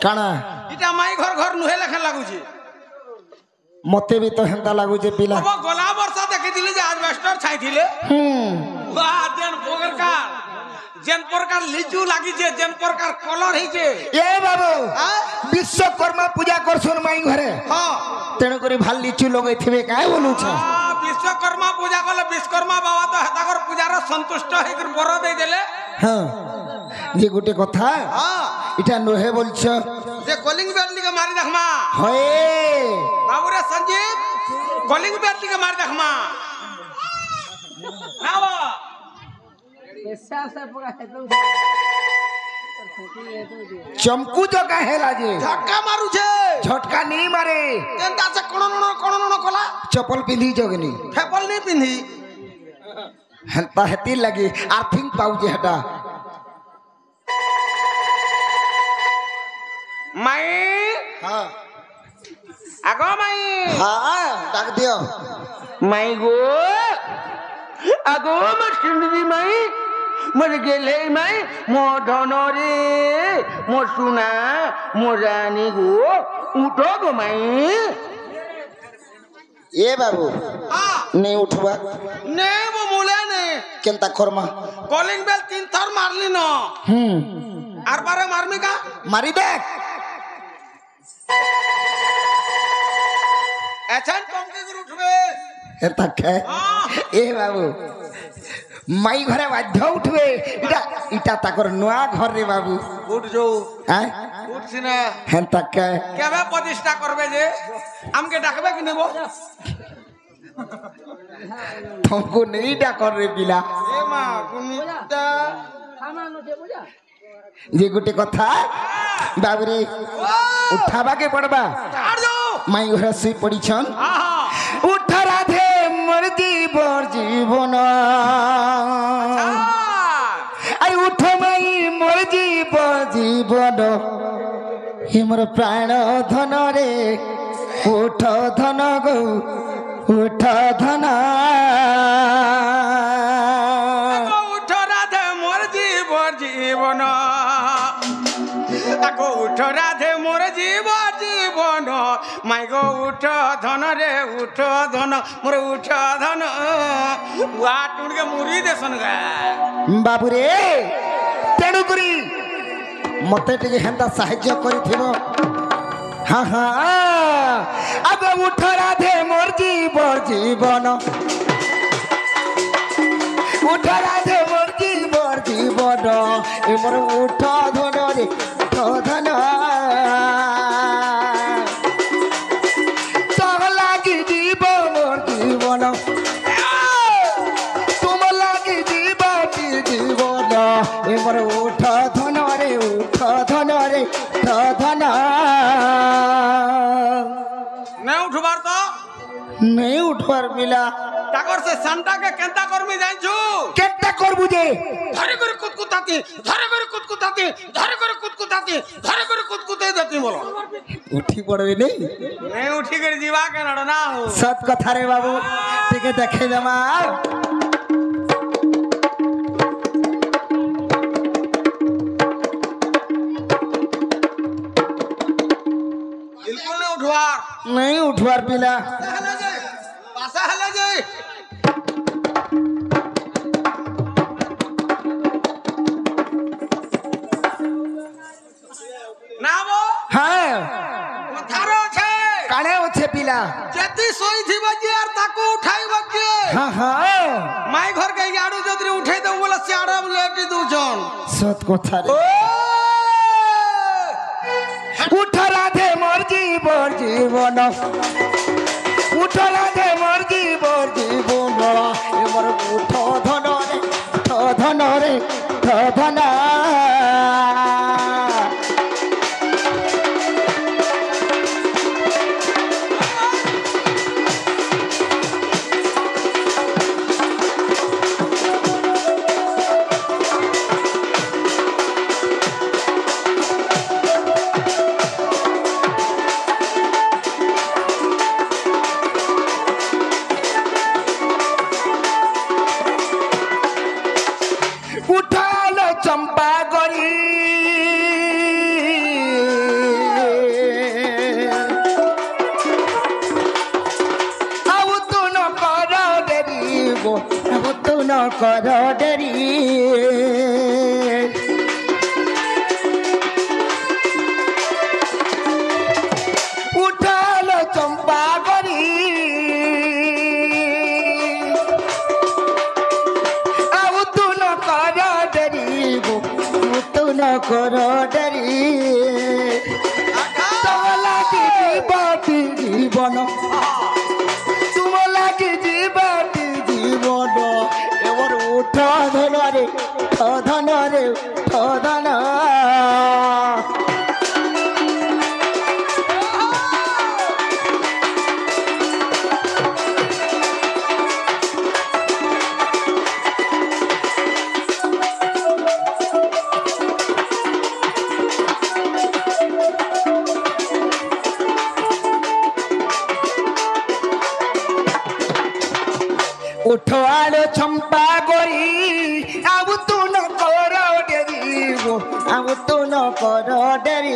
काना इटा माई घर घर नुहे लेखन लागुची मते भी तो हेंता लागुचे पिला अब गोला वर्षा देखिथिले जे एडवेस्टर छाइथिले वाह जेन प्रकार जेन प्रकार लिचू लागि जे जेन प्रकार कलर हिचे ए बाबू विश्वकर्मा पूजा करछन माई घरे हां तेनु करी भाल लिचू लगैथिबे काहे बोलू छ विश्वकर्मा पूजा कले विश्वकर्मा बाबा तो हेताकर पूजार संतुष्ट हेकर बर दे देले हां जे गुटे कथा हां इटा नोहे बोलछ जे कलिंग बेटली के मारी देखमा होए बाबू रे संजीव कलिंग बेटली के मारी देखमा नावा ऐसा सब पका है तो चमकू जगह हेला जे झटका मारू छे झटका नहीं मारे केनता से कोण कोला चप्पल पिंधी जगनी फेपल नहीं पिंधी हंता हेती लगी आर्थिंग पाउजे हटा माई हां आगो माई हां डाक दियो माई गो आगो मछली माई मर गेले माई मो धनरे मो सुना मो रानी गो उठो गो माई ए बाबू नहीं उठवा नहीं वो मुले नहीं केनता खरमा कॉलिंग बेल 3 थर मारली न आर बारे मारमी का मारी देख एचन पंके गुरु उठबे ए तक ए बाबू माई घरे बाध्य उठबे इटा इटा ताकर नुआ घर रे बाबू उठ जो हैं उठ सिना हेन तक केबे प्रतिष्ठा करबे जे हमके डाकबे कि नेबो तुमको नहीं डाकर रे बिला ए मां कुनिता खाना नो जे बुझा जे गुटे कथा बाबू रे उठाबा के पड़बा आर जो माई घर से पड़ी छन हां उठ राधे मोर जीवन आई उठ माई मोर जीवन हे मोर प्राण धन रे उठ धन गौ उठ धन उठ राधे मोर जीवन ताको उठ राधे मोर जीवन माई गो उठ धन रे उठ धन मोर उठ धन वा टुण के मुरी देसन गा बाबू रे तेणु करी मते टिके हेंता साहाय्य करिथिबो हाँ हाँ अब उठ राधे मोर जीवन उठ राधे मोर जीवन ए मोर उठ धन रे उठ धन तोह लागी जीव मोर जीवन तुम लागी जीवन ए मोर उठ धन रे उठ धन रे उठ धन नहीं उठबार तो नहीं उठवार मिला ताकर से संता के केंता करमी जाई छु केटा करबू जे धरे करे कुतकुताती धरे करे कुतकुताती धरे करे कुतकुताती धरे करे कुतकुते देती बोलो उठी पड़बे नहीं नहीं उठी कर जीवा के नड़ ना हो सत कथा रे बाबू टिके देखे जमा बिल्कुल नहीं उठवार नहीं उठवार पिला हले जे पासा हले जे नामो हाँ थारो छे काने ओछे पिला जेती सोई थी बजी यार ताको उठाई बजे हाँ हाँ माई घर के याडू जदरी उठे दो बोला सियाड़ा लेटी दू जन सत कथा रे उठ राधे मोर जीवन उठ राधे मोर जीवन ए मोर उठ धन रे उठ धन रे उठ धन কর ডেরি উঠালো চম্পা গরি ଆଉ ତୁ ନ କର ଡେରି ତୁ ନ କର ଡେରି ତମ ଲାଗି ଯିବଟି ଜୀବନ ତୁମ ଲାଗି ଯିବଟି ଜୀବନ ଏବର ଉଠ ଧନରେ ଧନରେ ଧନ उठो आलो चंपा गोरी अब तू न करो डेरी अब तू न करो डेरी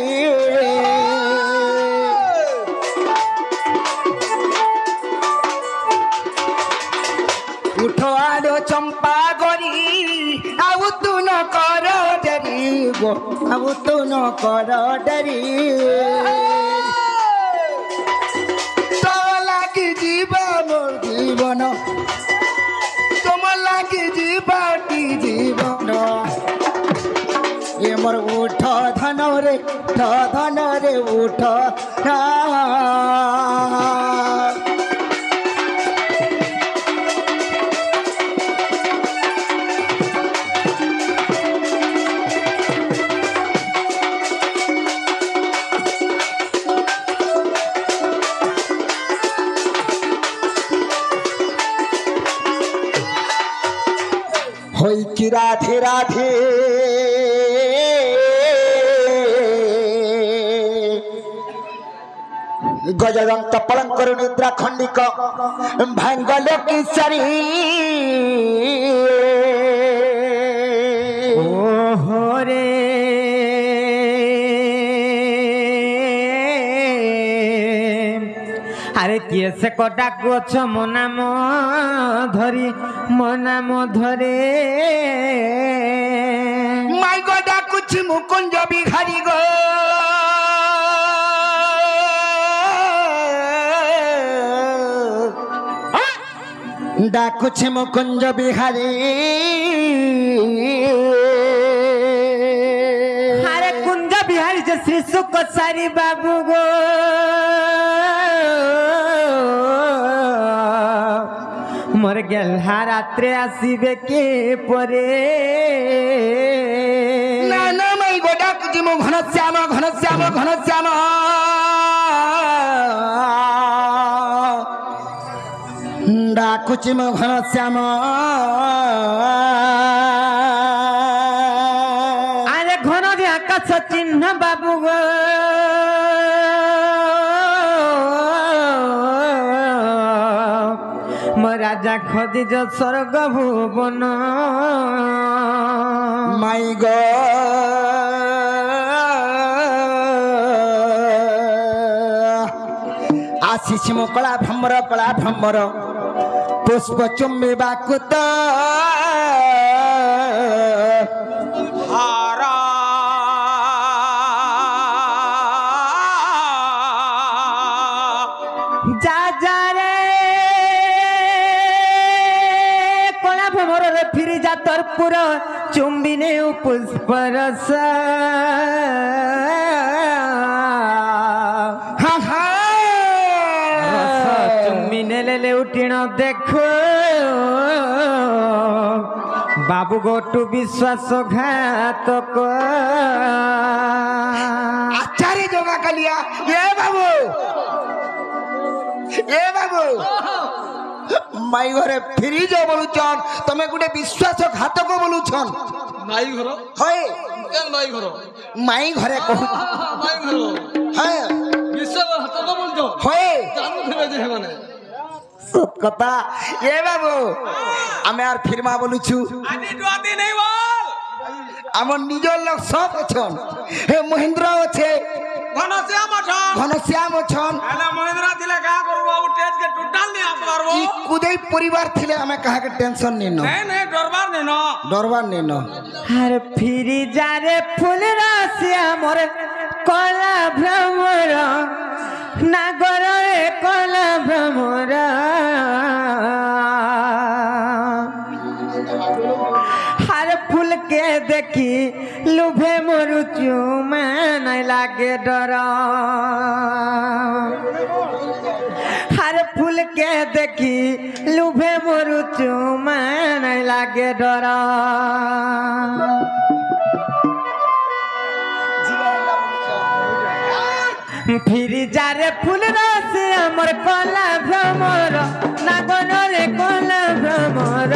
उठो आलो चंपा गोरी अब तू न करो डेरी अब तू न करो डेरी तो लागी जीवन जीवन तुम लागी जीवटी जीवन ये मोर उठ धन रे उठ होई कि राधे राधे गजदंत पलंकर निद्रा खंडिक भांगल किशरी ओहो रे আরে কিয়ে সে কটা কোছ মো নাম ধরি মো নাম ধরে माई गो डाकुछ मुकुंज बिहारी गो डाकुछ मुकुंज बिहारी আরে কুঞ্জ বিহারী যে শ্রী সুখ সারি বাবু গো মোর গেলহা রাত্রে আসিবে কে পরে ना ना माई गो डाकुछ मु घनश्याम घनश्याम घनश्याम डाकुछ मु घनश्याम আরে ঘন আকাশ চিহ্ন বাবু গো মো রাজা খোঁজিজ স্বর্গ ভুবন माई गो आशीष मु कला भ्रमर पुष्प चुम्बी बाकुत हारा যা যা রে কলা ভ্রমরে ফিরি যা তোর পুরো চুম্বিনে পুষ্প রস हा हा চুম্বিনে লেলে উঠিণ দেখো বাবু গোটু বিশ্বাসঘাতক आचार्य जोगा कलिया ए बाबू माई घरे फिरी जो बोलुछन तमे गुटे विश्वासघातक बोलुछन माई घर होय केन माई घर माई घरे कहू माई घर हां विश्व हाथ को बोल दो होय जानू थे जे माने सत कथा ए बाबू आमे आर फिरमा बोलुछु आदि दुआती नहीं बोल আমার নিজের লোক সব আছেন হে মহেন্দ্র আছে ঘনশ্যাম অছন ঘনশ্যাম অছন এলা মহেন্দ্র দিলে কা করব ও টেজ কে টোটাল নি আসবার ই কুদেই পরিবার থিলে আমি কাহাকে টেনশন নিন নেই ডরবার নে ন ডরবার নিন আর ফিরি যারে ফুল রাশিয়া মোরে কলা ভ্রমর নাগরে কলা ভ্রমর हर फूल के देखी लुभे मोरु चुमा नहीं लागे डर हर फूल के देखी लुभे मोरु चुमा नहीं लागे डर फिर जारे फूल रस अमर कला भ्रमर नागरे कला भ्रमर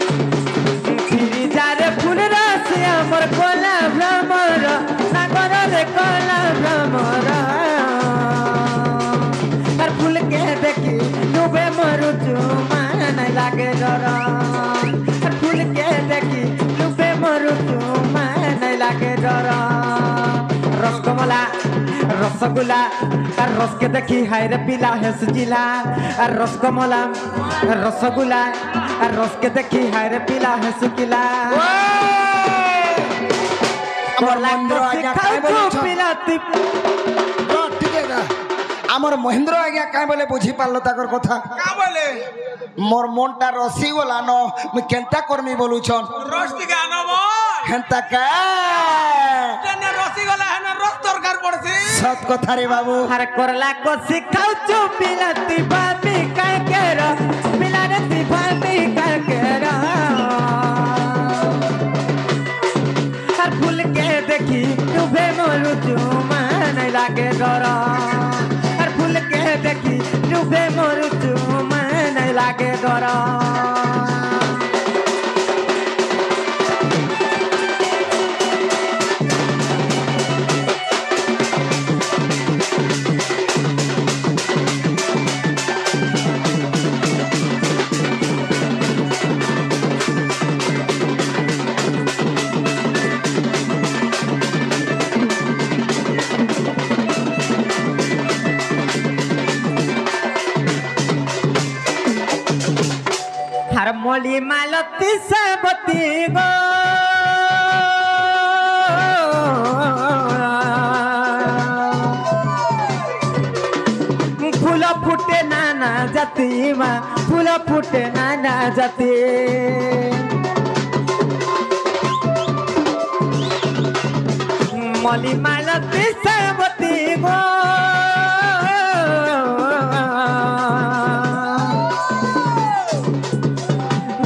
फिर जारे फूल रस अमर कला भ्रमर नागरे कला भ्रमर हर फूल के देखी डूबे मरु चुमा नहीं लागे डर हर फूल के देखी डूबे मरु चुमा नहीं लागे डर रसकमला रसगुल्ला और रस के देखी हाय रे पीला है सुजिला और रसकमला रसगुल्ला और रस के देखी हाय रे पीला है सुकिला আমার মহেন্দ্র আজ্ঞা কাই বলে বুঝি পারলো তাকর কথা কা বলে মোর মনটা রসি গলা ন মুই কেনতা করমি বলুছন রস দিকে আনব হেনতা কা তেনে রসি গলা হেন রস দরকার পড়ছে সত কথা রে বাবু हर करला को सिखाऊ चो पिलाती बाबी काय केर पिलाने ती बाबी काय केर हर फूल के देखी डूबे मोरु चुमा नहीं लागे डर हर फूल के देखी डूबे मोरु चुमा नहीं लागे डर हर मोली मालती सबती गो फूल फुटे नाना जाती माँ फूल फुटे नाना जाती मोली मालती सबती गो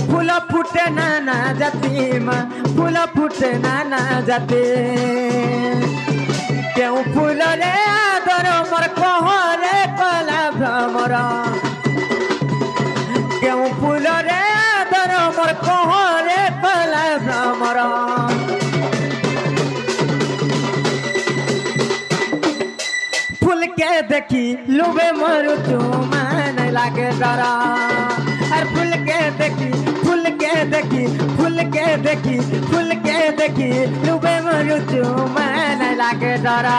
फूल फुटे नाना जाती माँ फूल फुटे नाना जाती क्यों फूल रे आदर मोर कहरे कला भ्रमर क्यों फूल रे आदर मोर कहरे कला भ्रमर फूल के देखी लुबे मरु चुमा नहीं लागे डरा हर फूल के देखी फूल के देखी फूल के देखी फूल के देखी लुबे मरु चुमा नहीं लागे डरा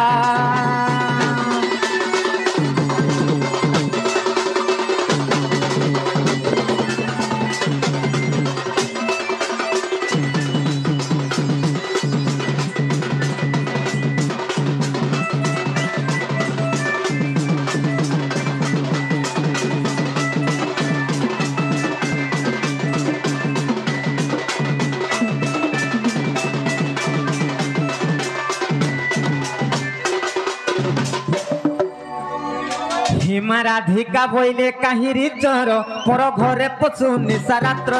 हिमा राधिका बोले काहिरी चर पर घरे पशु निशा रात्र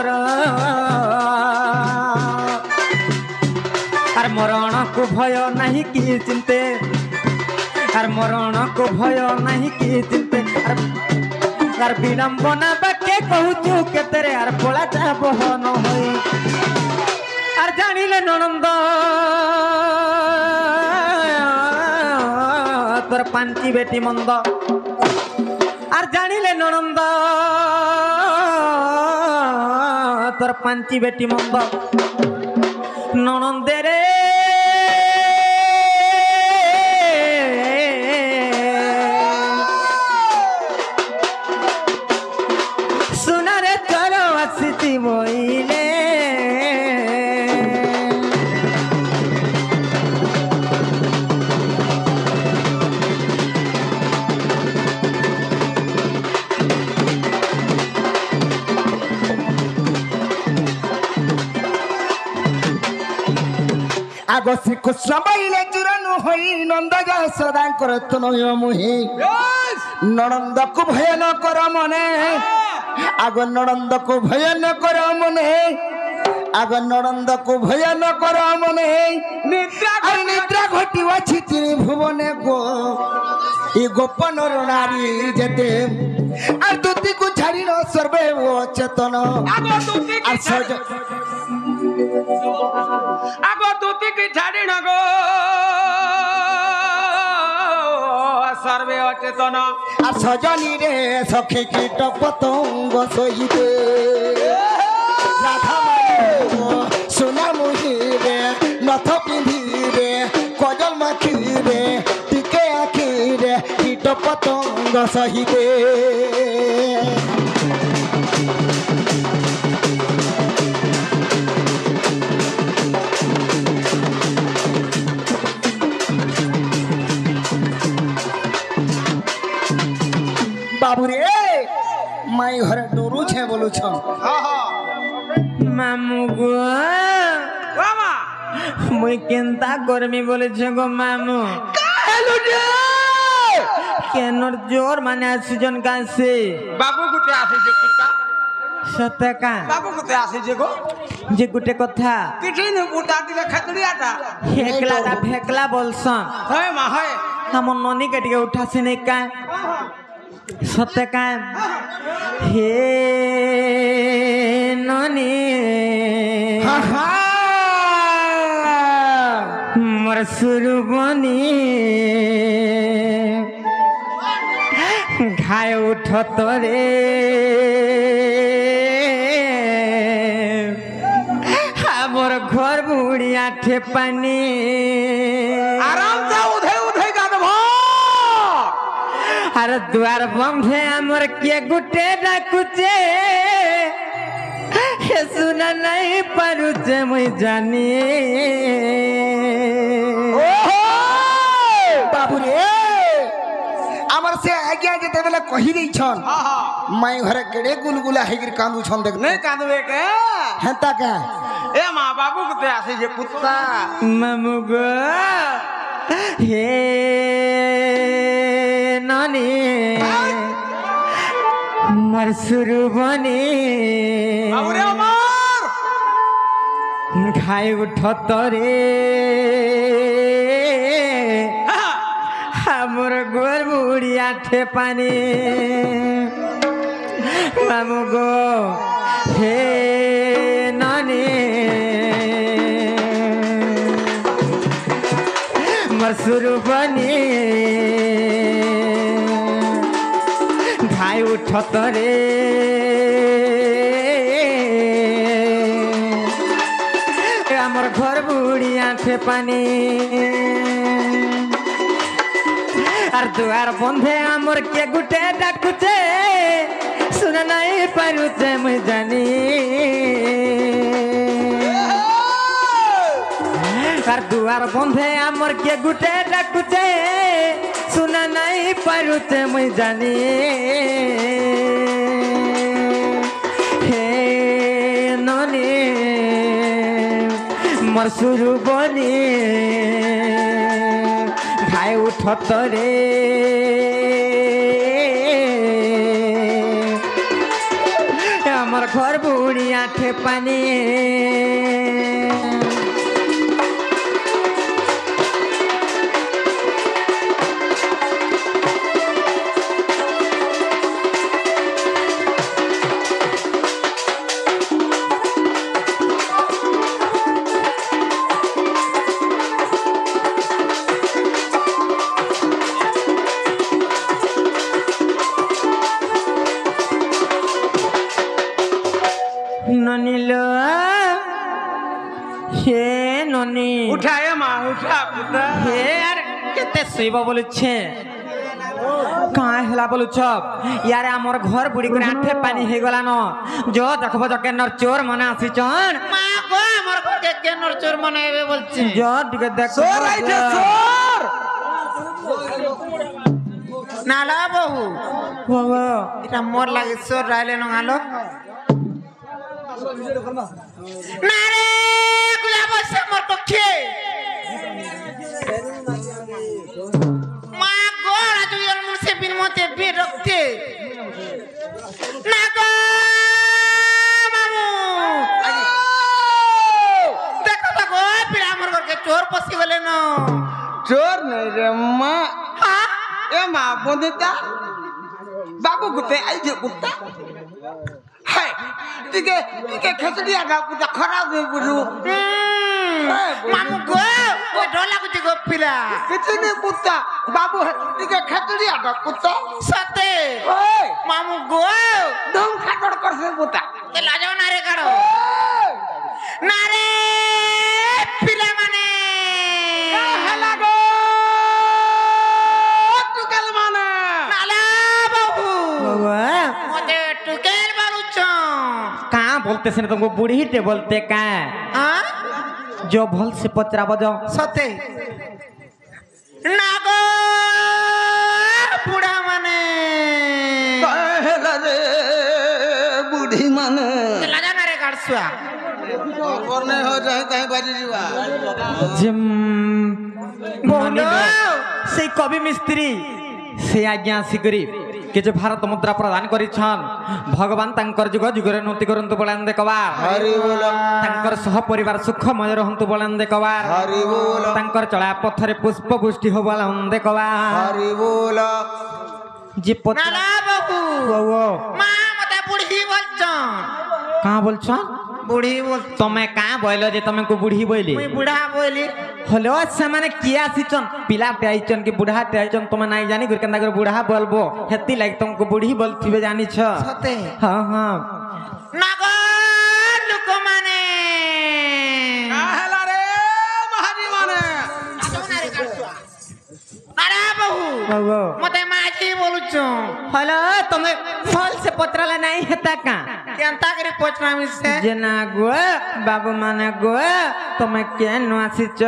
आर मरण को भय नहीं कि चिंते आर मरण को भय नहीं कि चिंते आर विडम्बना बाके कहूचु के तेरे आर पला जा बहन होई आर जानिले ननंद तोर पांची बेटी मंद आर जानिले ननंद तोर पांची बेटी मंद ননন্দেরে সোনারে তোর আসিতি বইলে আগ শ্রীকৃষ্ণ বাইলে চূড়ানো হই নন্দ যশোদাঙ্কর তনয় মুহি ননন্দকু ভয় ন কর মনে আগ ননন্দকু ভয় ন কর মনে আগ ননন্দকু ভয় ন কর মনে আর নিদ্রা ঘটিবাছি তিনি ভুবনে গো এই গোপন নারী যেতে আর দুতিকু ছাড়িল সর্বে অচেতন আর সজ আগো তুতি কি ছাড়ি না গো সর্বে অচেতন আর সজনী রে সখী কীট পতঙ্গ সহিতে রাধা সোনা মুহিরে নথ পিঁধিরে কজল মাখিরে টিকে আখিরে কীট পতঙ্গ সহিতে बाबू रे माई घरे डरू छे बोलू छ মামু গো বাবা মুই কেনতা করমি বলেছে গো মামু কেন জোর মানে আসিজন কাছে বাবু গুটে আসে যে কুত্তা সত্যি কা বাবু গুটে আসে যে গো যে গুটে কথা কিছু নে কুত্তা দিলে খাতড়িয়াটা ফেকলাটা ফেকলা বলছন হয় মা হয় আমার ননি কেটিকে উঠাছে নাই কা সত্যি কা হে ননি মোর সুরবনি ঘায় উঠত রে আমার ঘর বুড়িয়া ঠেপানি আরাম সে উধে উধে গাদব আর দুয়ার বন্ধে আমার কে গুটে ডাকুছে হে শুনা নাই পারুছে মুই জানি बाबू रे আমার সে আগে যেতে বেলা কহি দেইছন মাই ঘরে কেড়ে গুলগুলা হেগির কান্দু ছন দেখ নে কাঁদবে কে হেতা কা এ মা বাবু গুটে আসে যে কুত্তা মামু গো হে ননি মোর সুরবনি বাবু রে আমার ঘাই উঠত রে আমার গোর বুড়িয়া ঠেপানি মামু গো হে ননি মোর সুরবনি ঘাই উঠত রে আমার ঘর বুড়িয়া ঠেপানি আর দুয়ার বন্ধে আমার কে গুটে ডাকুছে শুনে নাই পারুছে মুই জানি আর দুয়ার বন্ধে আমার কে গুটে ডাকুছে শুনে নাই পারুছে মুই জানি হে ননি মোর সুরু বনি ঘাই উঠত রে আমার ঘর বুড়িয়া ঠেপানি ননিল হে ଶୁଇବନି ଉଠା ଏ ମା ଉଠା ପୁତା ହେ ଆରେ କେତେ ଶୁଇବ ବୋଲୁଛେ କାଁ ହେଲା ବୋଲୁଛ ୟାରେ ଆମର ଘର ବୁଡ଼ି করে আঠে পানি হয়ে গলান যো দেখব কেনর চোর মনে আসিছন মা গো আমার কে কেনর চোর মনে হবে বলছে যো টিকে দেখ চোর আইছে চোর নালা বহু বাবা এটা মোর লাগে চোর রাইলে নঙালো না রে গুলা বসে মোর কক্ষে মা গো রাজু এর মুসে বিন মতে বীর রক্তে না গো মামু দেখো দেখো পিড়া মোর ঘরকে চোর পশি গলে ন চোর নাই রে মা হ্যাঁ এ মা বন্দিতা বাবু গুতে আই যে কুত্তা হাই টিকে টিকে খেচড়ি আগা কুত্তা খরাব হয়ে বুঝু মামু গো ওই ডর লাগুছে গো পিলা কিছু নেই কুত্তা বাবু টিকে খেচড়ি আগা কুত্তা সতে ওই মামু গো দম খাটড় করছে কুত্তা তে লাজাও না রে কাড়ো না রে পিলা মানে হেলা গো টুকাল মানে নালা বাবু বাবা মতে টুকেল বারুছ কাঁ বলতেছে না তোমাকে বুড়িতে বলতে কাঁ হ্যাঁ जो भल से पचरा बजो সতে না গো বুড়া মানে হেলা রে বুড়ি মানে তে লাজাও না রে কাড়ছুয়া খবর নেই হয়ে যায় তাই বাজি যাবা जिम বলো সেই কবি মিস্ত্রি সে আজ্ঞা আসিকরি কে যে ভারত মুদ্রা প্রদান করিছন ভগবান তাঙ্কর যুগ যুগরে উন্নতি করন্তু বলেন দেখবার হরি বল তাঙ্কর সহ পরিবার সুখময় রহন্তু বলেন দেখবার হরি বল তাঙ্কর চলা পথরে পুষ্প পুষ্টি হো বলেন দেখবার হরি বল যে পত্র নালা বাবু ও মা মতে বুড়ি বলছ কাঁ বলছ বুড়ি বল তুমি কাঁ বইল যে তুমি কো বুড়ি বইলি মুই বুড়া বলি হলো সেমানে কি আসিছন পিলাতে আইছন কি বুড়াতে আইছন তুমি নাই জানি করে কেন্দা করে বুড়া বলবো হেতি লাগ তোমাকে বুড়ি বলতিবে জানিছ সতে হ্যাঁ হ্যাঁ নাগো লোক মানে হেলা রে মহাজি মানে নারা বহু বাবা মতে মাঝি বলুছ হলো তুমি ফল সে পত্রালে নাই হেতা কা কেনতা করে পচরামি সে যে না গো বাবু মানে গো তুমি কেন আসিছ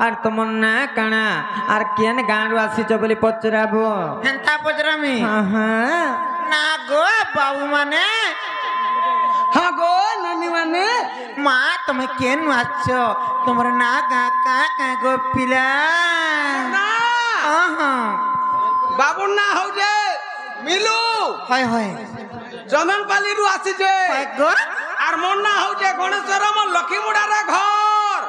আর তোমার না কানা আর কেন গাঁড়ু আসিছ বলি পচরাবো কেনতা পচরামি হ্যাঁ হ্যাঁ না গো বাবু মানে হ্যাঁ গো নানি মানে মা তুমি কেন আছ তোমার না গা কা কা গো পিলা না বাবুর না হচ্ছে মিলু হয় হয় চন্দন পালিরু আসিছে হয় গো আর মোর না হচ্ছে গণেশ্বর মোর লক্ষ্মীমুড়ারে ঘর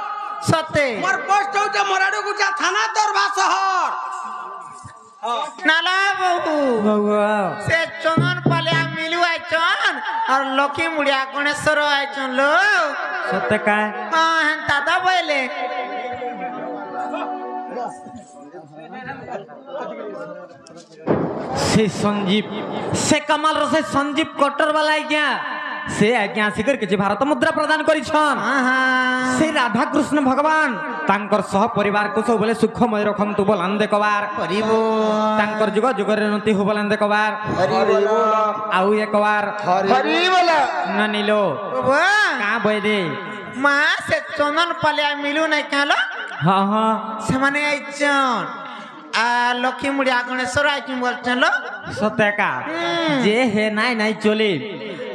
সতে মোর পোস্ট হচ্ছে মোরাডুগুচা থানা দরবা শহর নালা বহু বাবা সে চন্দন পালিয়া মিলু আইছন আর লক্ষ্মী মুড়িয়া গণেশ্বর আইছন লো সত্য কা হ্যাঁ হেন দাদা বইলে से संजीव से कमाल से संजीव कटर वाला आज्ञा से आज्ञा आसिकर के भारत मुद्रा प्रदान करिछन से राधा कृष्ण भगवान तांकर सह परिवार को सब बोले सुखमय रखंतु बोलन देखबार परिबो तांकर जुग जुगर उन्नति हो बोलन देखबार आउ एकबार হরি বল न नीलो বাবা का बइदे মা সে চন্দন পালিয়া মিলু নাই কালো हां हां সেমানে আইছন আর লক্ষ্মী মুড়িয়া গণেশ্বর আইছন বলছন লো सत्य का जे हे नाइ नाइ चले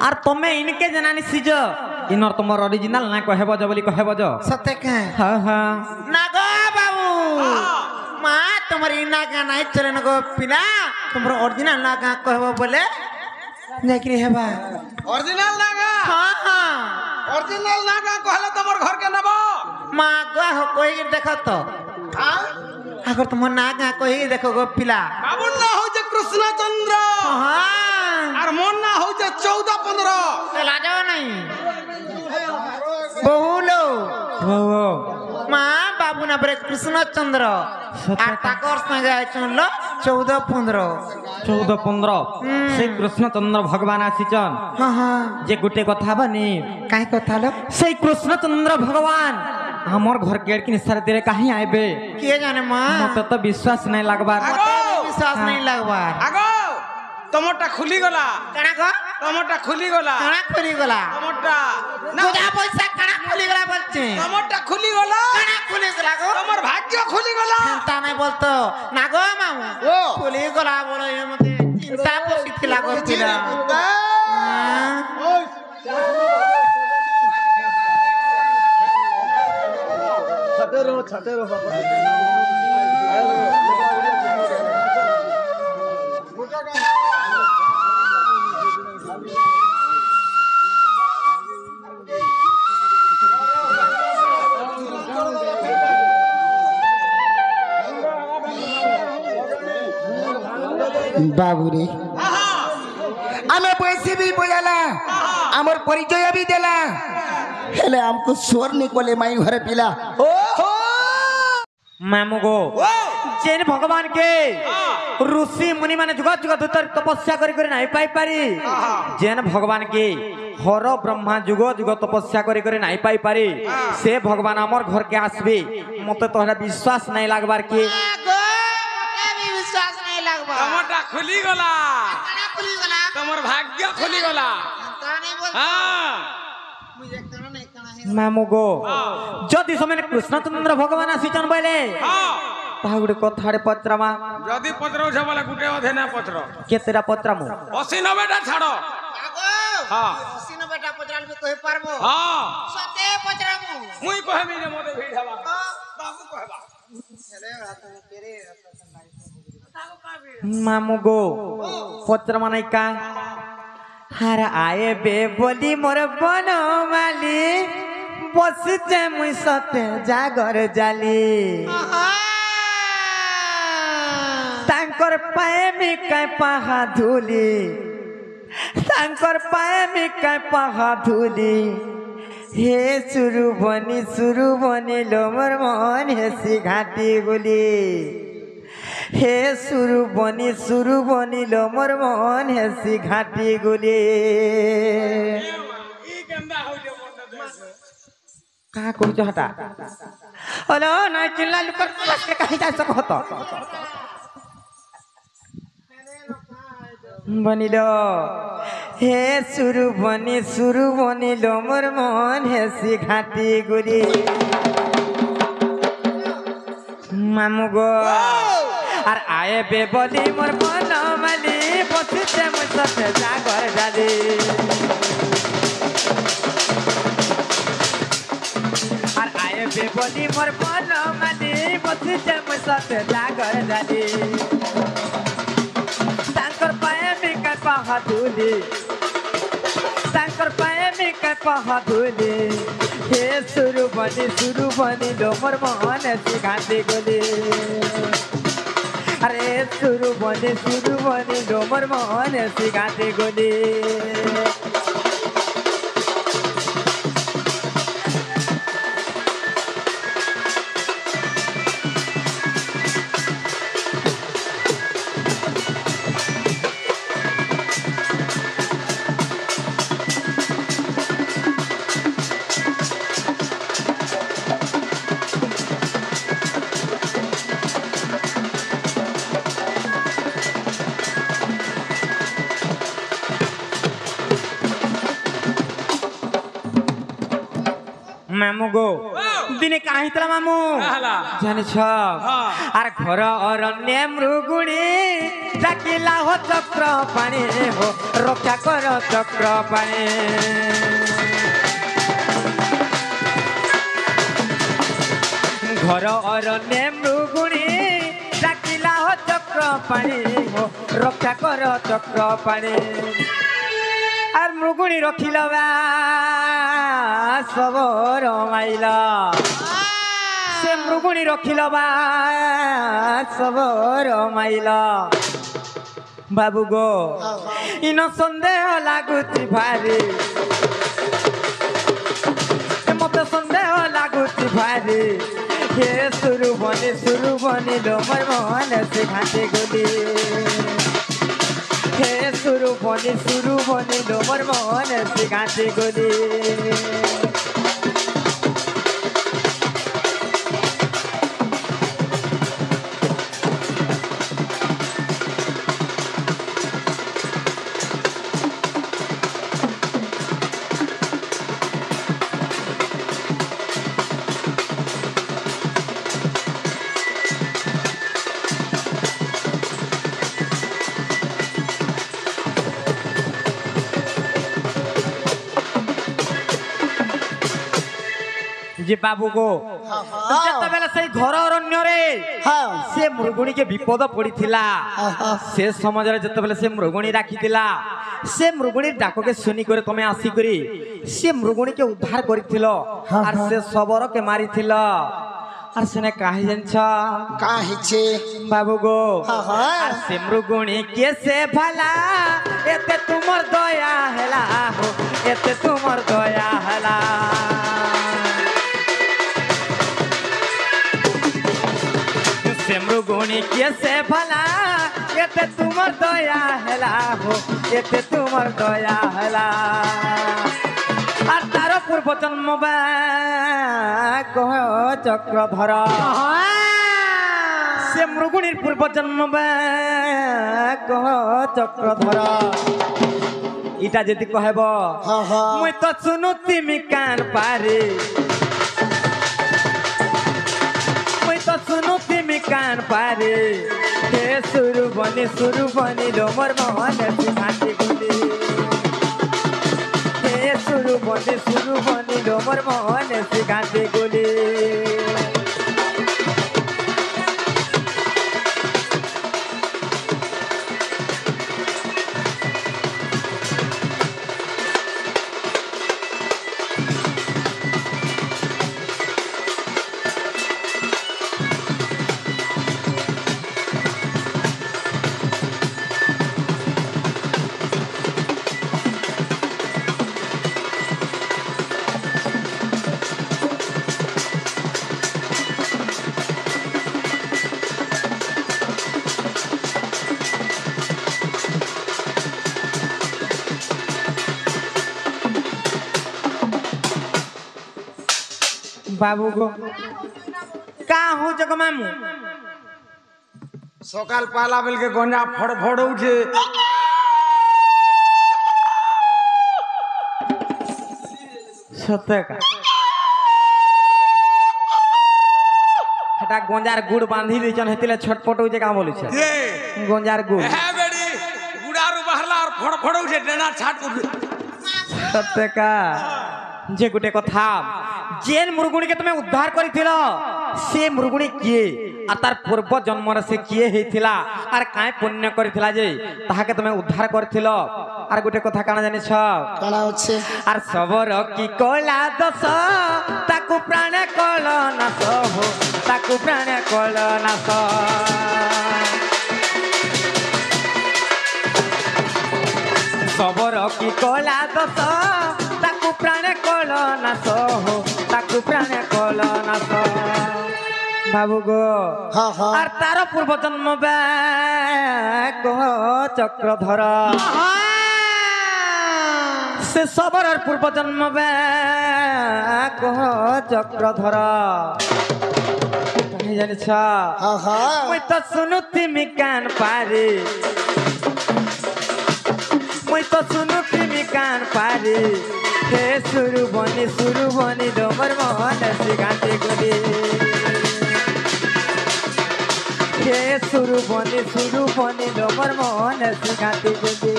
আর তুমি ইনকে জানানি সিজ ইনর তোমার অরিজিনাল না কহেব জ বলি কহেব জ সতে কে হ্যাঁ হ্যাঁ না গো বাবু মা তোমার ইনা গা নাই চলে না গো পিলা তোমার অরিজিনাল না গা কহব বলে যাইকি হেবা অরিজিনাল লাগা হ্যাঁ হ্যাঁ অরিজিনাল লাগা কহলে তোমার ঘর কে নেব মা গো কই দেখো তো হ্যাঁ আগর তোমার না গা কই দেখো গো পিলা বাবুর না হচ্ছে কৃষ্ণচন্দ্র হ্যাঁ আর মোর না হচ্ছে 14-15 লাজাও নাই বহুলো ও মা বাবু না বলে কৃষ্ণচন্দ্র আর তাকর সঙ্গে আইছন লো 14-15 14-15 সেই কৃষ্ণচন্দ্র ভগবান আসিছন হ্যাঁ হ্যাঁ যে গোটে কথা বানি কাই কথা লো সেই কৃষ্ণচন্দ্র ভগবান हमर घर गेट के निस्तार तेरे कहीं आइबे किए जाने माँ मत तो विश्वास नहीं लगबार आगो विश्वास नहीं लगवार आगो तमोटा खुली गला कणा को तमोटा खुली गला कणा खुली गला तमोटा ना पूजा पैसा कणा खुली गला बोलছে तमोटा खुली गला कणा खुली गला गो तमर भाग्य खुली गला চিন্তা নাই বলতো না গো মামু ও। খুলি গলা বলো এর মধ্যে চিন্তা পড়ছিল লাগছিল बाबू रे आमे पैसे भी बोला आमर परिचय भी देला हेले हमको स्वर निकले माई घरे पिला ओ हो मामू गो जेन भगवान के ऋषि मुनि माने जुग जुग धुतर तपस्या करी करी नहीं पाई पारी जेन भगवान के हर ब्रह्मा जुग जुग तपस्या करी करी नहीं पाई पारी से भगवान हमर घर के आसबे मते तोहरा विश्वास नहीं लागबार के गो मते भी विश्वास नहीं लगवा तमोटा खुली गला कणा खुली गला तमर भाग्य खुली गला ता नहीं बोल हां मुझे कणा नहीं कणा है मामू गो जदि समय कृष्णचंद्र भगवान आसीचन बोले हां ता गुटे कथारे पत्रमा जदी पत्र उठे वाला गुटे अधे ना पत्र केतेरा पत्रमु 80 90 टा छाड़ो आगो हां सीनो बेटा पचराल भी कहि पारबो हां सते पचरामु मुई कहबी जे मोते भीड़ हवा बाबू कहबा चले हाथ में तेरे मामू गो पत्रमा नहीं का हार आए बे बोली मोर बनमाली बसते मुई सते जागर जाली तांकर पाए में काय पाहा धूली तांकर पाए में काय पाहा धूली हे सुरु बनी लो मोर मन हेसी घाटी गुली हे सुरु बनी लो मोर मन हेसी घाटी गुली ई गंदा हो जे मोते देश कहाँ कुछ हटा हेलो ना चिल्ला लुकर बस के कहीं जा सको तो बनिलो हे सुरु बनिलो मोर मन हेसी घाटी गुली मामू गो আর আয়ে বে বলি মোর বনমালি বসিতে মোর সাথে জাগর জালি আর আয়ে বে বলি মোর বনমালি বসিতে মোর সাথে জাগর জালি তাঙ্কর পায়ে মিকা পাহা ধুলি তাঙ্কর পায়ে মিকা পাহা ধুলি হে সুরু বনি লো মোর মন সিঘাতে গলি अरे सुरु बनी डोमर मोहन सिगाते गोली मामू गो दिने कहीं तला मामू जाने छ आर घर अरण्य मृगुणी डाकिला हो चक्र पानी हो रक्षा कर चक्र पानी घर अरण्य मृगुणी डाकिला हो चक्र पानी हो रक्षा कर चक्र पानी আর মৃগুণী রখিল সবর মাইলা সে মৃগুণী রখিল সবর মাইলা বাবু গো ইন সন্দেহ লাগুছি ভারি মতো সন্দেহ লাগুছি ভারি হে সুরু বনি লো মোর মন সে ঘাটে গলি हे सुरु बनी लो मोर मन सिगाते गोली যে বাবু গো যেତେବେଳେ সেই ঘর অরণ্যরে সে মৃগুণী কে বিপদ পড়িছিলা সে সমাজরে যেতেবেলে সে মৃগুণী রাখিছিলা সে মৃগুণীর ডাককে শুনি করে তুমি আসি করি সে মৃগুণী কে উদ্ধার করিছিল আর সে সবর কে মারিছিল আর সেনে কাহি জানছ কাহিছে বাবু গো আর সে মৃগুণী কে সে ভালা এতে তোমার দয়া হেলা হো এতে তোমার দয়া হেলা से मृगुणी के से भला एते तुमर दया हेला हो एते तुमर दया हेला আর তার পূর্ব জন্ম কহ চক্রধর সে মৃগুণীর পূর্ব জন্ম কহ চক্রধর ইটা যদি কহব মুই তো শুনুতি মি কান পারে तो सुनु तिमी कान पारे हे सुरु बनी लो मोर मोहन सिखाती गुली हे सुरु बनी लो मोर मोहन सिखाती गुली बाबू को का हूँ जग मामू सकाल पाला बेल के गंजा फड़ फड़ उठे सत्य का हटा गंजार गुड़ बांधी दीचन हेतिले छटपट उजे का बोलु छे ये गंजार गुड़ है बेड़ी गुड़ारू बहला और फड़ फड़ उठे डेना छाट उठे सत्य का जे गुटे कथा जेन मृगुणी के तुम्हें उद्धार करिथिल से मृगुणी किए आ तार पूर्व जन्म से किए हेथिला आर काय पुण्य करिथिला जे ताहा के तुम्हें उद्धार करथिल आर गुटे कथा काना जानि छ काना होछे आर सबर की कोला दस ताकू प्राण कल नास हो ताकू प्राण कल नास सबर की कोला दस ताकू प्राण कल नास हो ताकू प्राण कल नास बाबू गो आर तार पूर्व जन्म चक्रधर से सबर पूर्व जन्म चक्रधर जानिछ मुई तो सुनुती मी कान पारे मुई तो सुनुती मी कान पारे हे सुरु बनी डोमर मोहन सिगाते गुली हे सुरु बनी डोमर मोहन सिगाते गुली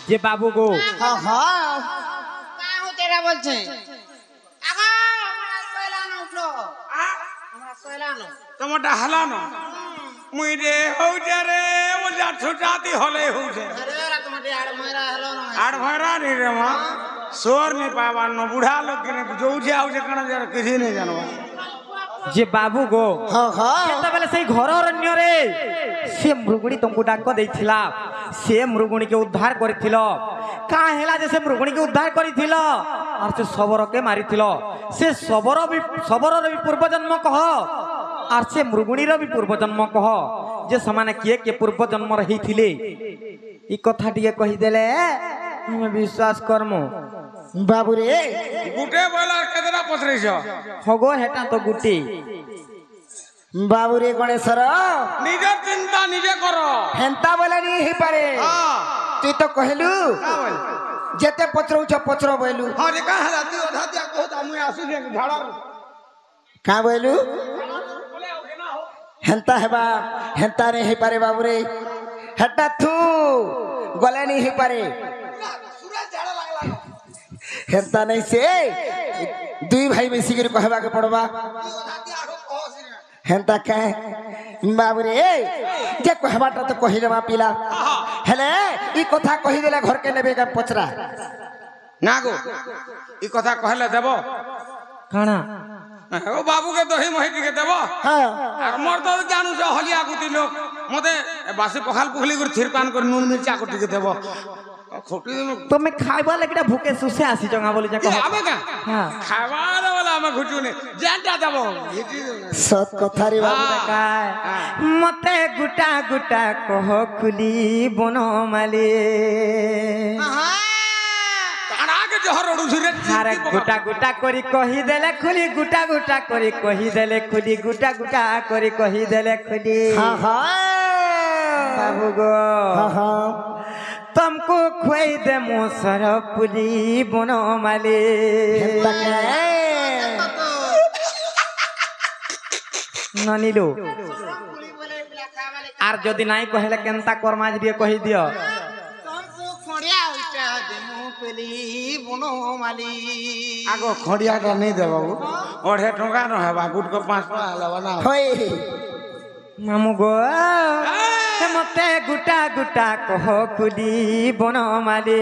যে বাবু গো তেরা বলছে তোমারটা হালানো মুই রে হউছে রে ওজা ছুটাতি হলে হউছে আড় ভয়রা নি রে মা সোর নি পাবান বুড়া লোক কে যৌছে আউছে কোন যার কিছু নেই জানবা যে বাবু গো কেতবেলে সেই ঘর অরণ্য রে সে মৃগুণী তোমাকে ডাক দেইছিলা সে মৃগুণী কে উদ্ধার করিছিল কা হেলা যে সে মৃগুণী কে উদ্ধার করিছিল আর সে সবর কে মারিছিল সে সবরর বি পূর্ব জন্ম কহ আর সে মৃগুণীর বি পূর্ব জন্ম কহ जे समाने किए के पूर्व जन्म रही थिले ई कथा टिके कहि देले हम विश्वास करमु बाबू रे गुटे बोला केतना पचरैछ हगो हेटा तो गुटी बाबू रे गणेशर निजे चिंता निजे करो हेंता बोला नहीं ही पारे हां तू तो कहलू का बोल जेते पचरौछ पचरो बोलू हां रे का हला तू ओधा दिया कहता मुई आसु रे झाड़ा का बोलू हेंता हेबा हेंता नहीं ही पारे बाबू रे हेटा थू गले नहीं ही पारे हेंता नहीं से दुई भाई मिसी कर कहबा के पड़बा हेंता कहे बाबू रे जे कहबाटा तो कहि देबा पिला हेले ई कथा कहि देला घर के नेबे का पचरा ना गो ई कथा कहले देबो काना ओ बाबू के दही मही टिके देबो हां আর মোর তো জানু যে হলিয়া গুতি লোক মতে বাসি পখাল পুখলি করে থিরপান করে নুন মির্চা করে টিকে দেবো খটি तो मैं खाइबा लगड़ा भूखे सुसे आसी जंगा बोली जा कह আবে কা हां খাবার वाला আমি ঘুটুনে জানটা দেবো सत कथा रे बाबू काय मते गुटा गुटा कह खुली बनो माले তারা के जहर उड़ुसी रे अरे गुटा गुटा करी कही देले खुली गुटा गुटा करी कही देले खुली गुटा गुटा करी कही देले खुली हां हां बाबू गो हां हां तुमको खुई दे मोसर पुली बनो माले हेंता कहे ननिलो आर जदि नाई कहले केनता करमाज दिए कहि दियो आगो खड़ियाटा नहीं दे बाबू ओढ़े टंका न है गुट को 5 टका लेबा ना होय मामू गो मते गुटा गुटा कह खुली बनो माले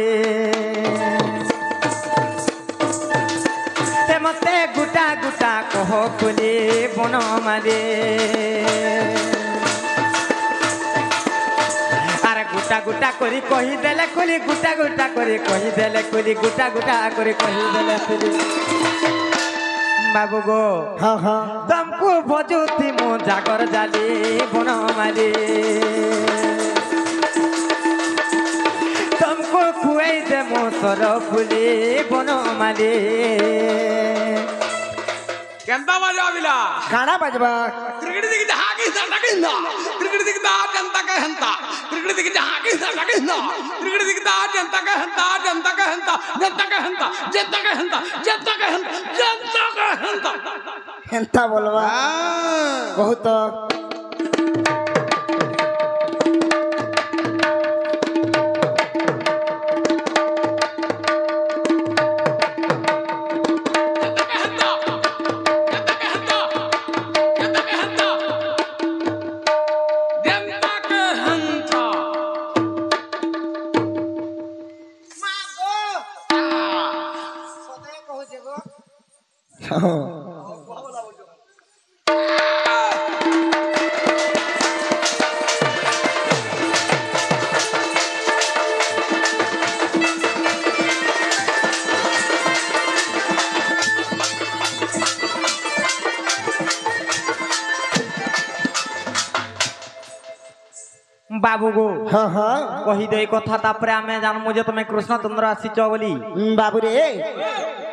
ते मते गुटा गुटा कह खुली बनो माले अरे गुटा गुटा करी कही देले खुली गुटा गुटा करी कही देले खुली गुटा गुटा करी कही देले खुली बाबू गो हां हां तुमको भजुती मो जागर जाली बनो माली तुमको खुआई दे मो सर फुली बनो माली केंता बजाविला गाना बजबा क्रिकेट दिख जहां के सटकिंदा क्रिकेट दिख दा जनता का हंता क्रिकेट दिख जहां के सटकिंदा क्रिकेट दिख दा जनता का हंता जनता का हंता जनता का हंता जनता का हंता जनता का हंता जनता का हंता हेंता बोलबा बहुत बाबू गो हां हां कही दे कथा तापरे आमे जानमु जे तुमे कृष्ण चंद्र आसीच बोली बाबू रे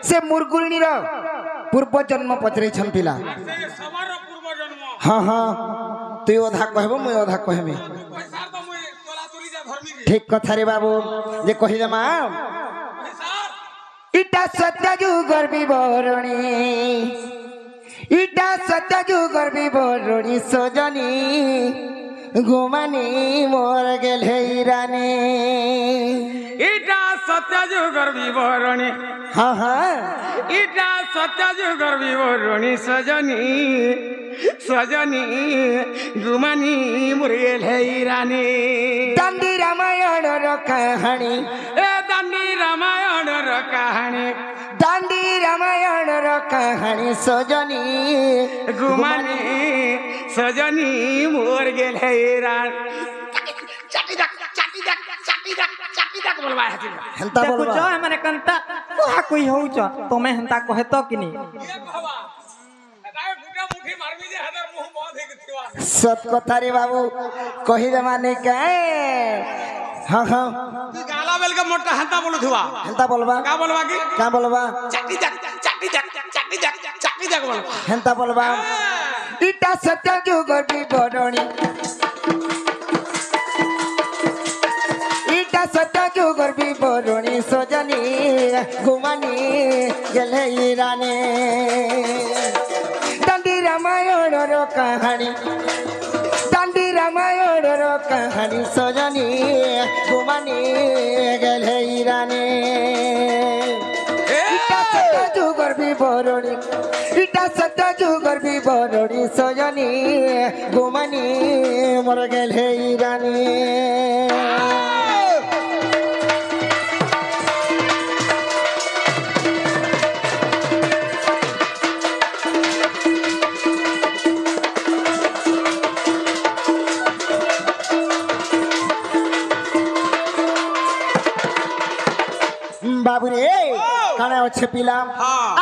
से मुरगुलनी रो पूर्व जन्म पचरे छन पिला से सवार पूर्व जन्म हां हां तू ओधा कहबो मुई ओधा कहबे पैसा तो मुई तोला तुली जा धर्मी रे ठीक कथा रे बाबू जे कहि दमा पैसा इटा सत्य जुगर विवरणी इटा सत्य जुगर विवरणी सजनी घुमानी मोर गेल रानी इटा सत्य जुगर विवरणी हाँ हाँ इटा सत्य जुगर विवरणी सजनी सजनी गुमानी मुरेल है रानी दांडी रामायण रो कहानी ए दांडी रामायण रो कहानी दांडी रामायण रो कहानी सजनी गुमानी सजनी मोर गेल है रान बोलवा है हेंता देखो बोलबा जो माने कंता कोहा कोई होउच तमे हेंता कहे तो किनी ये बाबा दाय फुटा मुठी मारबी जे हदर मुंह बंद हे थिवा सत कथा रे बाबू कही दे माने के हाँ हाँ तू गाला बेल के मोटा हंता बोलु थिवा हेंता बोलबा का बोलबा की क्या बोलबा चाटी जग बोलबा हेंता बोलबा इटा सत्य जुग विवरणी इटा सत्य जुग विवरणी सजनी घुमानी गेले रानी दांडी रामायण रो कहानी दांडी रामायण रो कहानी सजनी घुमानी गेले रानी इटा सत्य जुग विवरणी इटा सत्य जुग विवरणी सजनी घुमानी मर गेले रानी बाबू रे काना अच्छे पिला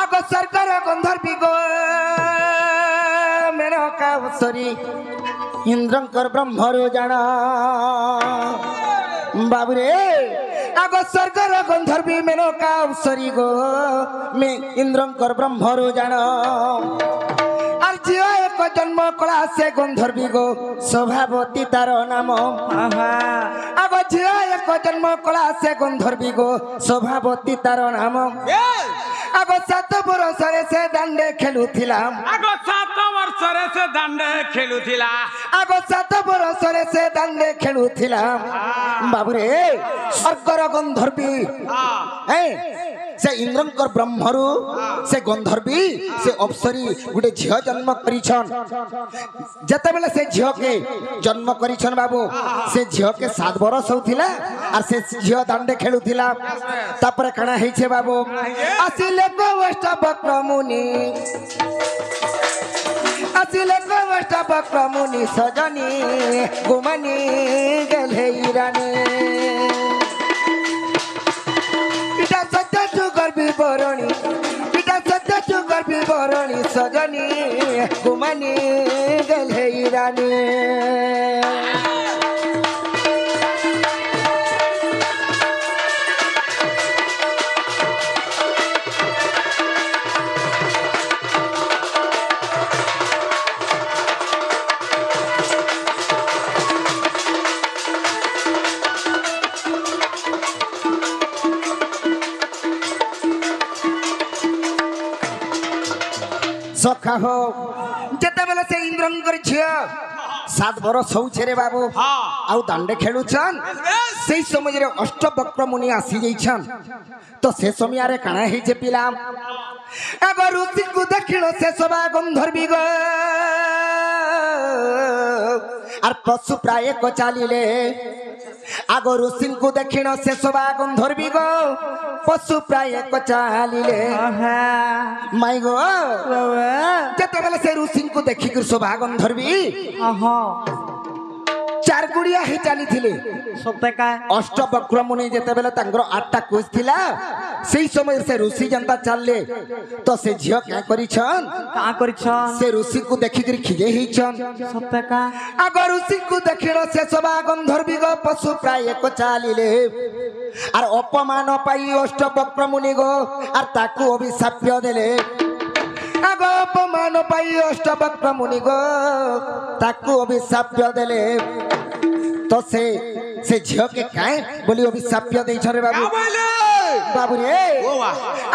आगो सरकार गंधर्वी गो मेरा कावसरी इंद्रंकर ब्रह्मरु जाना बाबू रे आगो सरकार गंधर्वी मेरा कावसरी गो मैं इंद्रंकर ब्रह्मरु जाना আর জিও এক জন্ম কলা সে গন্ধর্বী গো স্বভাবতী তার নাম আগ ঝিও এক জন্ম কলা সে গন্ধর্বী গো স্বভাবতী তার নাম আগ 7 বছরে সে দান্ডে খেলুছিলাম আগ 7 বছরে সে দান্ডে খেলুছিলা আগ 7 বছরে সে দান্ডে খেলুছিলাম বাবুরে স্বর্গর গন্ধর্বী হ্যাঁ से इंद्रंकर ब्रह्मरु से गंधर्वी से अप्सरी गुटे झियो जन्म करिछन जते बेले से झियो के जन्म करिछन बाबू से झियो के 7 बरस होथिला और से झियो दांडे खेलुथिला तापर कणा हेछे बाबू आसिले को वष्ट बक्रमुनि आसिले को वष्ट बक्रमुनि सजनी गुमनी गेले रानी इटा सत्य जुगर विवरणी इटा सत्य जुगर विवरणी सजनी गुमानी गेले रानी सखा हो जते बेले से इंद्रंकर झियो 7 बरस होउछे रे बाबू आउ दांडे खेलुछन सेई समय रे अष्टवक्र मुनि आसी जाइछन तो से समय रे काना हे जे पिला एगो ऋषि को देखिलो से सभा गंधर्वी गो आर पशु प्राय को चालिले आगो ऋषि को देखिलो से सभा गंधर्वी गो पशु प्राय को चालिले माई गो जते बेले से ऋषि को देखि कर सभा गंधर्वी 4 गुड़िया ही चली थिले सत्य का अष्टवक्र मुनि जते बेले तांगर 8टा कोष थिला सेई समय से ऋषि जनता चलले तो से झियो क्या करिछन का करिछन से ऋषि को देखि कर खिजे हिछन सत्य का आगर ऋषि को देखिलो से सभा गंधर्वी गो पशु प्राय को चालिले आर अपमान पाई अष्टवक्र मुनि गो आर ताकू अभिशाप्य देले आगो अपमान पाई अष्टवक्र मुनि गो ताकू अभिशाप्य देले तो से झियो के काहे बोली अभिशाप्य देइ छरे बाबू बाबू रे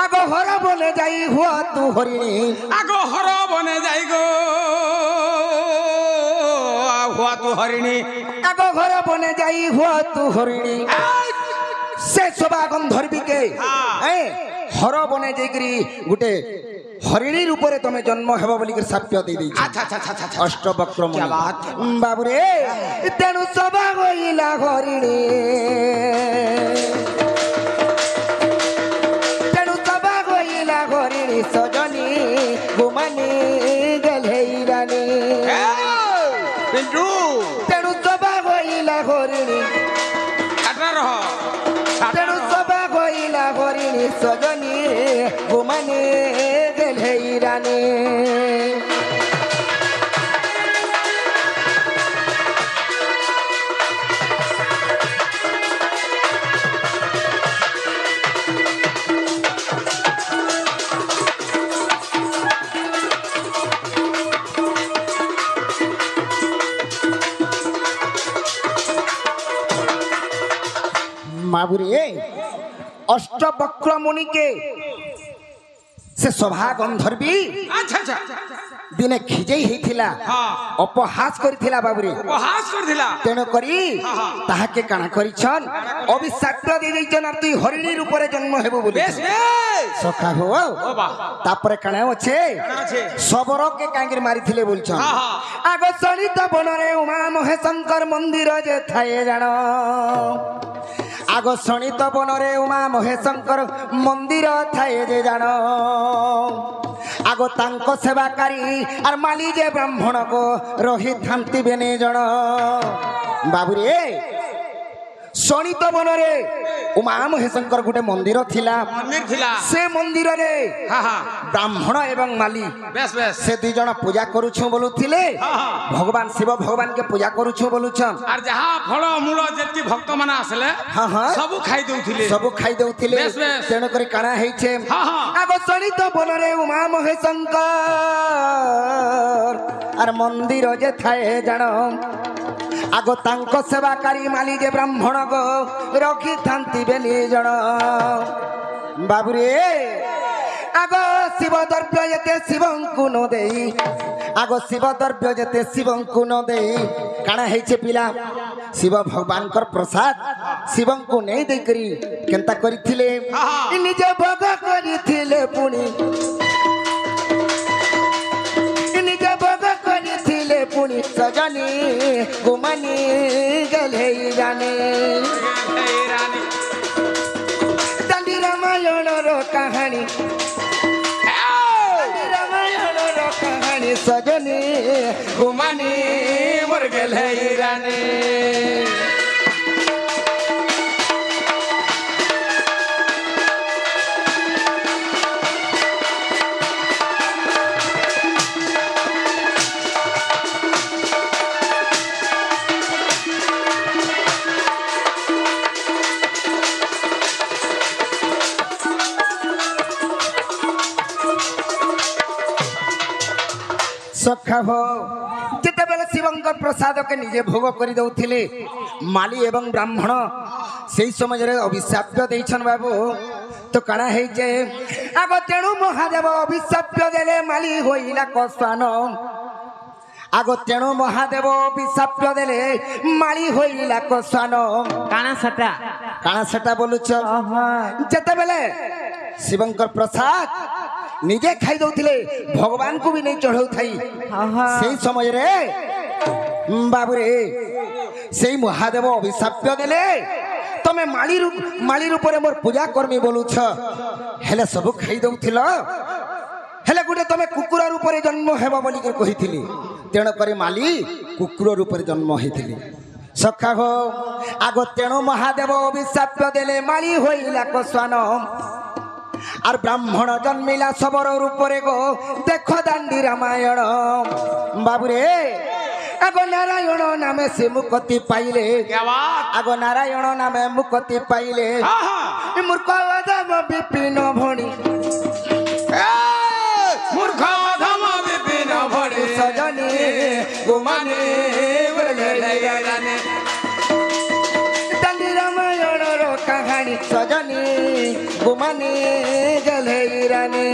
आगो हर बने जाई हुआ तू हरिणी आगो हर बने जाई गो हुआ तू हरिणी आगो घर बने जाई हुआ तू हरिणी से सभा गंधर्वी के हर बने जाइकरी गुटे हरिणी रूप रे तमे जन्म हेबो बोली कर साप्य दे दै अच्छा अष्टवक्र मुनि क्या बात बाबू रे तेनु सभा होइला हरिणी तेनु सभा होइला हरिणी सजनी गुमानी गेले रानी पिंटू तेनु सभा होइला हरिणी काटना रहो तेनु सभा होइला हरिणी सजनी गुमानी गेले रानी बाबुरे अष्टवक्र मुनि के से सभा गंधर्वी अच्छा अच्छा दिने खिजेई हेथिला हाँ अपहास करथिला बाबुरे उपहास करथिला तेणु करी हाँ। ताहाके काना करिछन अभिशाप दे दैछन आ तु हरिणी रूप रे जन्म हेबो बोली बेस बेस सखा हो ओ बा तापरे काना अच्छे अच्छे सबरो के कांगिर मारिथिले बोलछन हाँ हाँ आगो सलित बनरे उमा महेशंकर मंदिर जे थाए जान आगो सणित बनरे उमा महेशंकर मंदिर थाए जे जान आगो तांको सेवाकारी आर माली जे ब्राह्मण को रही थांती बेने जण बाबुरे शनित बनरे उमा महेशंकर गोटे मंदिर थिला मंदिर थिला से मंदिर रे हाँ हाँ ब्राह्मण एवं माली बेस बेस से दी जण पूजा करूछु बोलुथिले हाँ हाँ भगवान शिव भगवान के पूजा करूछु बोलुछन और जहाँ फल मूल जेति भक्त माने आसले हाँ हाँ सब खाई दउथिले सब खाई दउथिले बेस, बेस। तेणु करी काना हेइछे हाँ हाँ आगो सणित बनरे उमा महेशंकर आर मंदिर जे थाए जान आगो तांको सेवाकारी माली जे ब्राह्मण गो रखी थांती बेली जण बाबुरे आगो शिव द्रव्य जेते शिवंकु न देई आगो शिव द्रव्य जेते शिवंकु न देई काना हेइछे पिला शिव भगवान कर प्रसाद शिवंकु नहीं दे करी केनता करिथिले हाँ। निजे भोग करिथिले पुनी निजे भोग करिथिले पुनी सजनी गुमनी गले जाने रानी दांडी रामायण रो कहानी दांडी रामायण रो कहानी सजनी गुमनी मर गले रानी सखा हो जिते बेले शिवंकर प्रसाद के निजे भोग कर दउथिले माली एवं ब्राह्मण सेई समय रे अभिशाप देइछन बाबू तो काना हे जे आगो तेणु महादेव अभिशाप देले माली होइला कसान आगो तेणु महादेव अभिशाप देले माली होइला कसान काना सटा काना सेटा बोलुछ ओहो जिते बेले शिवंकर प्रसाद निजे खाई दउथिले भगवान को भी नहीं चढ़ाउ थाई ओहो सेई समय रे बाबुरे सेई महादेव अभिशाप देले तमे माली रूप रे मोर पूजा करमी बोलुछ हेले सब खाई दउथिल हेले गुटे तमे कुकुर रूप रे जन्म हेबा बोली के कहिथिली तेणु करे माली कुकुर रूप रे जन्म हेथिली सखा हो आगो तेणु महादेव अभिशाप देले माली होइला कसान और ब्राह्मण जन्मिला सबर रूप रे गो देख दांडी रामायण बाबुरे आगो नारायण नामे से मुक्ति पाइले क्या बात आगो नारायण नामे मुक्ति पाइले हाँ हाँ मूर्ख अधम विपिन भणी मूर्ख अधम विपिन भणी सजनी गुमानी रानी दांडी रामायण रो कहानी सजनी गुमानी गले रानी